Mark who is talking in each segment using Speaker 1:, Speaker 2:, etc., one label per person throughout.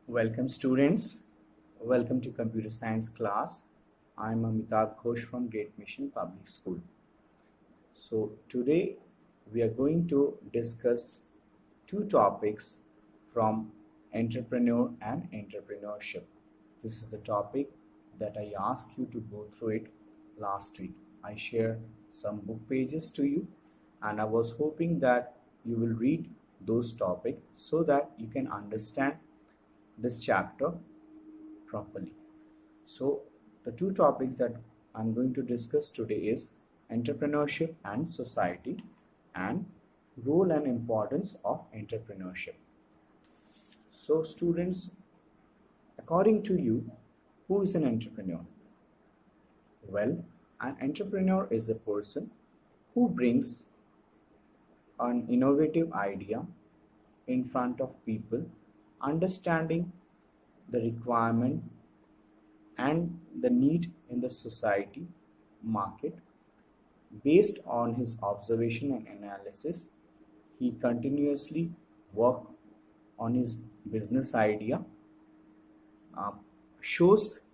Speaker 1: Welcome students. Welcome to computer science class. I am Amitabh Ghosh from Great Mission Public School. So today we are going to discuss two topics from entrepreneur and entrepreneurship. This is the topic that I asked you to go through it last week. I shared some book pages to you and I was hoping that you will read those topics so that you can understand this chapter properly. So the two topics that I'm going to discuss today is entrepreneurship and society and role and importance of entrepreneurship. So students, according to you, who is an entrepreneur? Well, an entrepreneur is a person who brings an innovative idea in front of people, understanding the requirement and the need in the society market. Based on his observation and analysis, he continuously work on his business idea, uh, shows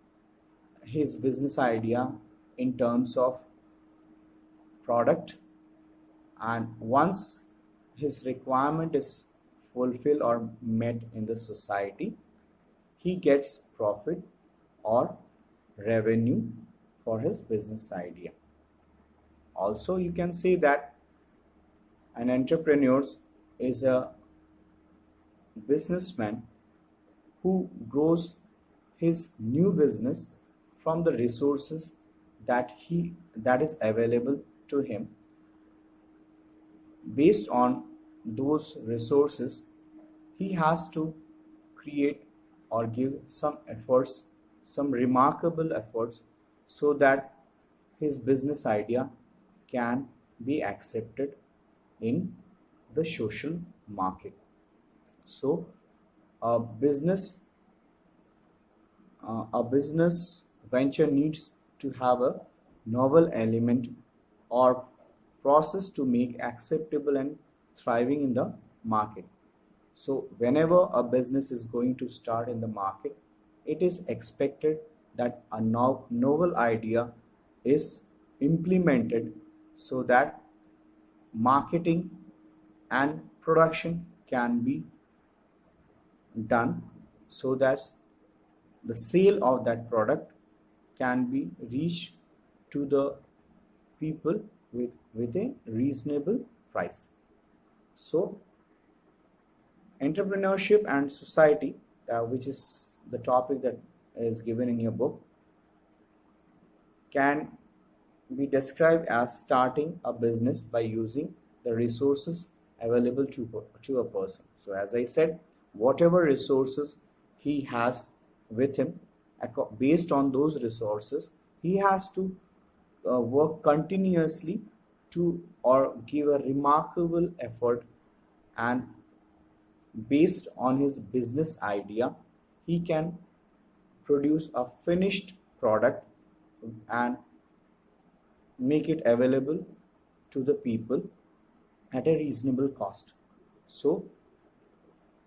Speaker 1: his business idea in terms of product, and once his requirement is fulfilled or met in the society, he gets profit or revenue for his business idea. Also, you can say that an entrepreneur is a businessman who grows his new business from the resources that is available to him. Based on those resources, he has to create or give some efforts, some remarkable efforts, so that his business idea can be accepted in the social market. So a business a business venture needs to have a novel element or process to make acceptable and thriving in the market. So whenever a business is going to start in the market, it is expected that a novel idea is implemented so that marketing and production can be done, so that the sale of that product can be reached to the people with a reasonable price. So entrepreneurship and society, which is the topic that is given in your book, can be described as starting a business by using the resources available to a person. So as I said, whatever resources he has with him, based on those resources, he has to work continuously to or give a remarkable effort, and based on his business idea, he can produce a finished product and make it available to the people at a reasonable cost. So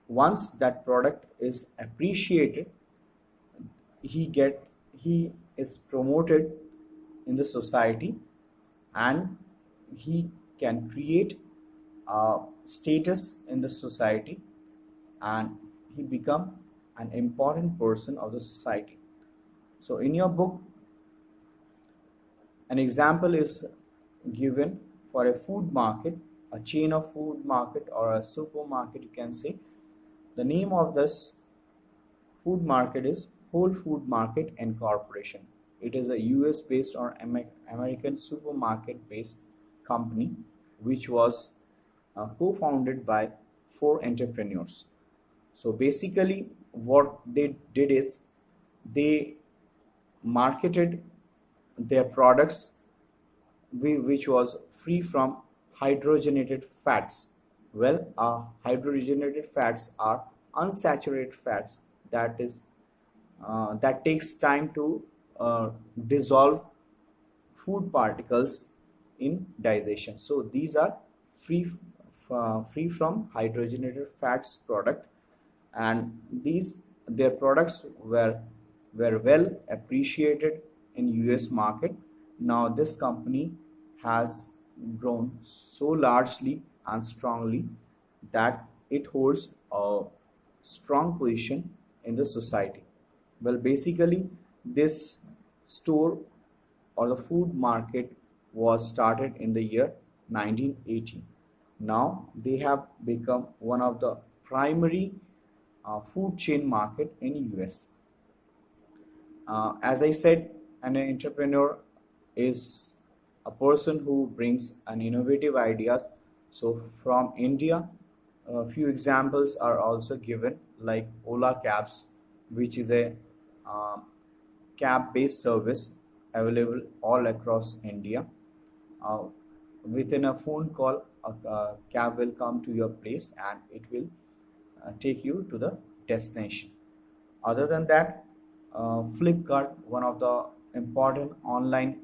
Speaker 1: once that product is appreciated, he is promoted in the society, and he can create a status in the society, and he become an important person of the society. So in your book, an example is given for a food market, a chain of food market or a supermarket, you can say. The name of this food market is Whole Food Market Incorporation. It is a US based or American supermarket based company which was co-founded by four entrepreneurs. So basically what they did is they marketed their products which was free from hydrogenated fats. Well, hydrogenated fats are unsaturated fats that takes time to dissolve food particles in digestion. So these are free from hydrogenated fats product, and these their products were well appreciated in US market. Now this company has grown so largely and strongly that it holds a strong position in the society. Well, basically, this store or the food market was started in the year 1980. Now they have become one of the primary food chain market in US. As I said, an entrepreneur is a person who brings an innovative ideas. So from India, a few examples are also given, like Ola Cabs, which is a uh, cab-based service available all across India. Uh, Within a phone call, a cab will come to your place and it will take you to the destination. Other than that, Flipkart, one of the important online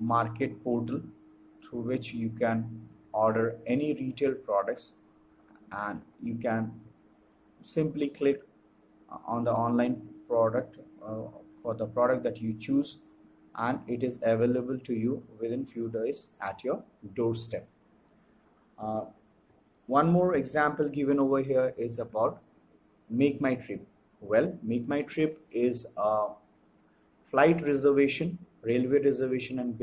Speaker 1: market portal through which you can order any retail products, and you can simply click on the online product for the product that you choose, and it is available to you within few days at your doorstep. uh, One more example given over here is about Make My Trip. Well, Make My Trip is a flight reservation, railway reservation, and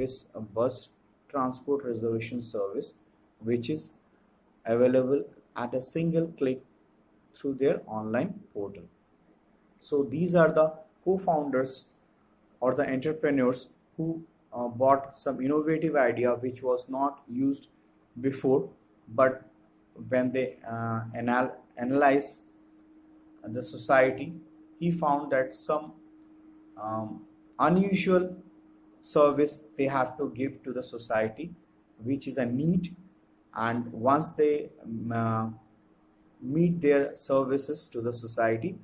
Speaker 1: bus transport reservation service, which is available at a single click through their online portal. So these are the co-founders or the entrepreneurs who bought some innovative idea which was not used before, but when they analyze the society, he found that some um, unusual service they have to give to the society, which is a need, and once they meet their services to the society,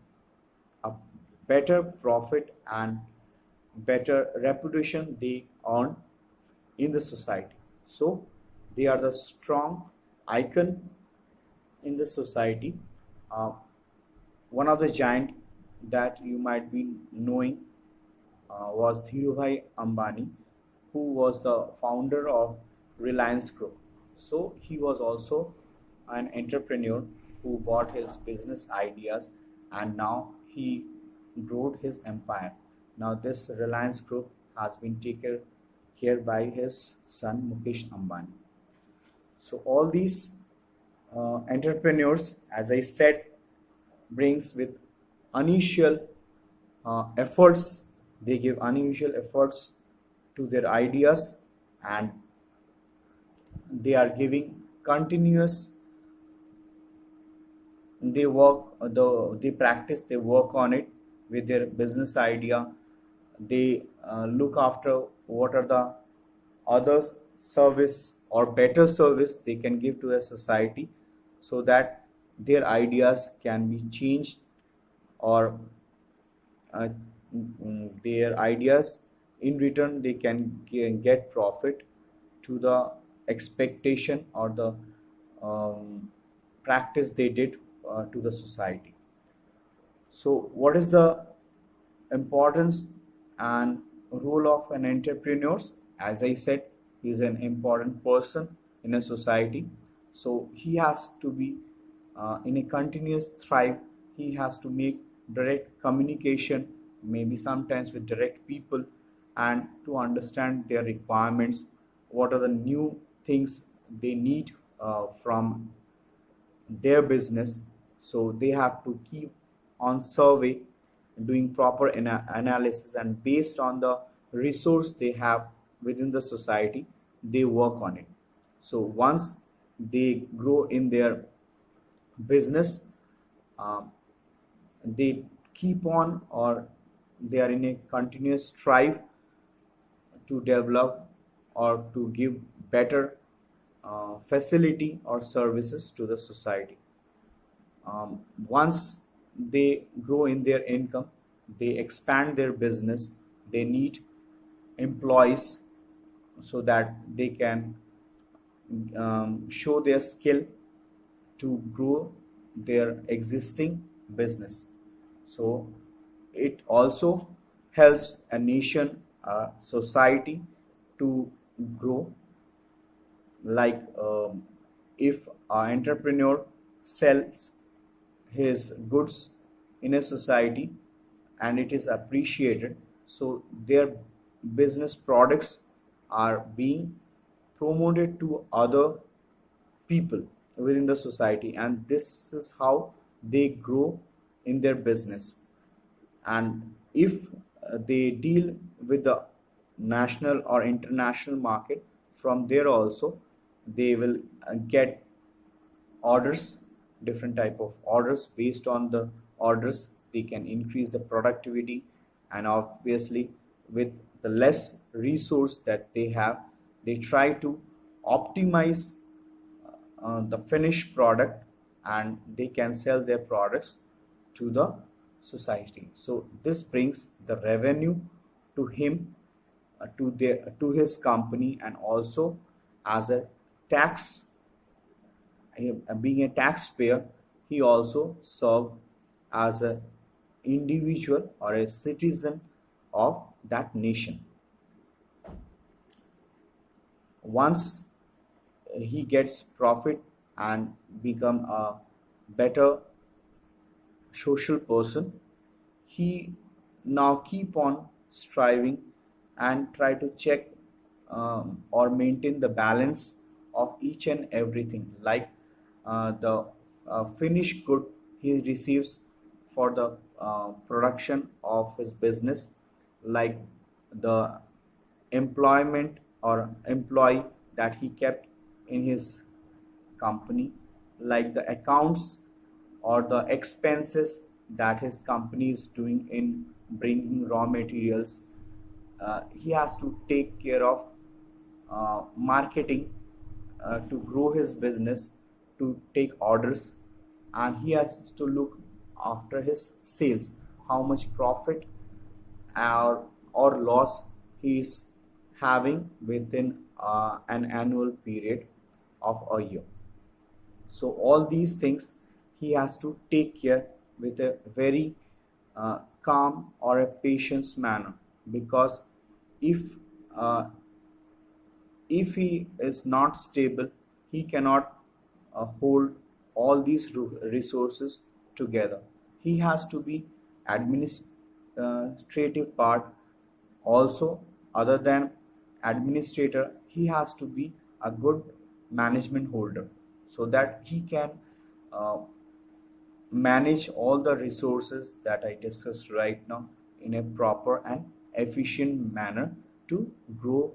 Speaker 1: a better profit and better reputation they earn in the society. So they are the strong icon in the society. Uh, One of the giant that you might be knowing was Dhirubhai Ambani, who was the founder of Reliance Group. So he was also an entrepreneur who bought his business ideas, and now he grew his empire. Now this Reliance Group has been taken care by his son Mukesh Ambani. So all these entrepreneurs, as I said, brings with unusual efforts. They give unusual efforts to their ideas, and they are giving continuous. They work, they practice, they work on it with their business idea. They look after what are the other service or better service they can give to a society, so that their ideas can be changed, or uh, their ideas in return they can get profit to the expectation or the practice they did to the society. So what is the importance and role of an entrepreneur? As I said, he is an important person in a society. So he has to be in a continuous thrive. He has to make direct communication, maybe sometimes with direct people, and to understand their requirements, what are the new things they need from their business. So they have to keep on survey, doing proper analysis, and based on the resource they have within the society, they work on it. So once they grow in their business, um, they keep on, or they are in a continuous strive to develop or to give better facility or services to the society. Once they grow in their income, they expand their business, they need employees so that they can show their skill to grow their existing business. So it also helps a nation, a society to grow. Like if an entrepreneur sells his goods in a society and it is appreciated, so their business products are being promoted to other people within the society, and this is how they grow in their business. And if they deal with the national or international market, from there also they will get orders, different type of orders. Based on the orders they can increase the productivity, and obviously with the less resource that they have, they try to optimize the finished product, and they can sell their products to the society. So this brings the revenue to him, to his company, and also as a tax, being a taxpayer, he also served as a individual or a citizen of that nation. Once he gets profit and become a better social person, he now keep on striving and try to check or maintain the balance of each and everything, like the finished good he receives for the production of his business, like the employment or employee that he kept in his company, like the accounts or the expenses that his company is doing in bringing raw materials. He has to take care of marketing to grow his business, to take orders, and he has to look after his sales, how much profit or loss he is having within an annual period of a year. So all these things he has to take care with a very calm or a patience manner, because if uh, if he is not stable, he cannot hold all these resources together. He has to be administrative part also. Other than administrator, he has to be a good management holder, so that he can uh, manage all the resources that I discussed right now in a proper and efficient manner to grow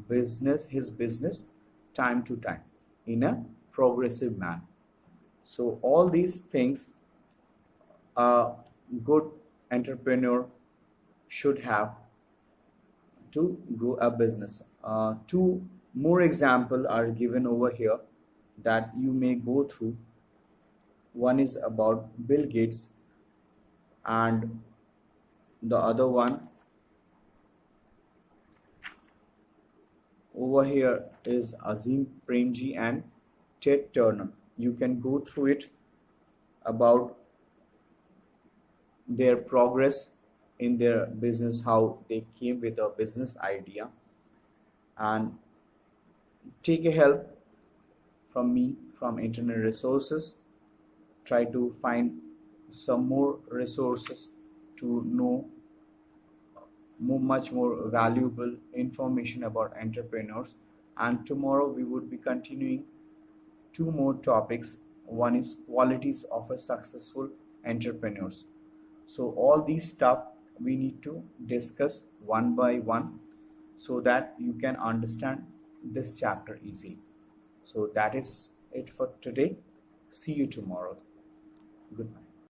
Speaker 1: his business time to time in a progressive manner. So all these things a good entrepreneur should have to grow a business. Two more examples are given over here that you may go through. One is about Bill Gates, and the other one over here is Azim Premji and Ted Turner. You can go through it about their progress in their business, how they came with a business idea, and take a help from me from internet resources. Try to find some more resources to know much more valuable information about entrepreneurs. And tomorrow we would be continuing two more topics. One is qualities of a successful entrepreneurs. So all these stuff we need to discuss one by one, so that you can understand this chapter easily. So that is it for today. See you tomorrow. Goodbye.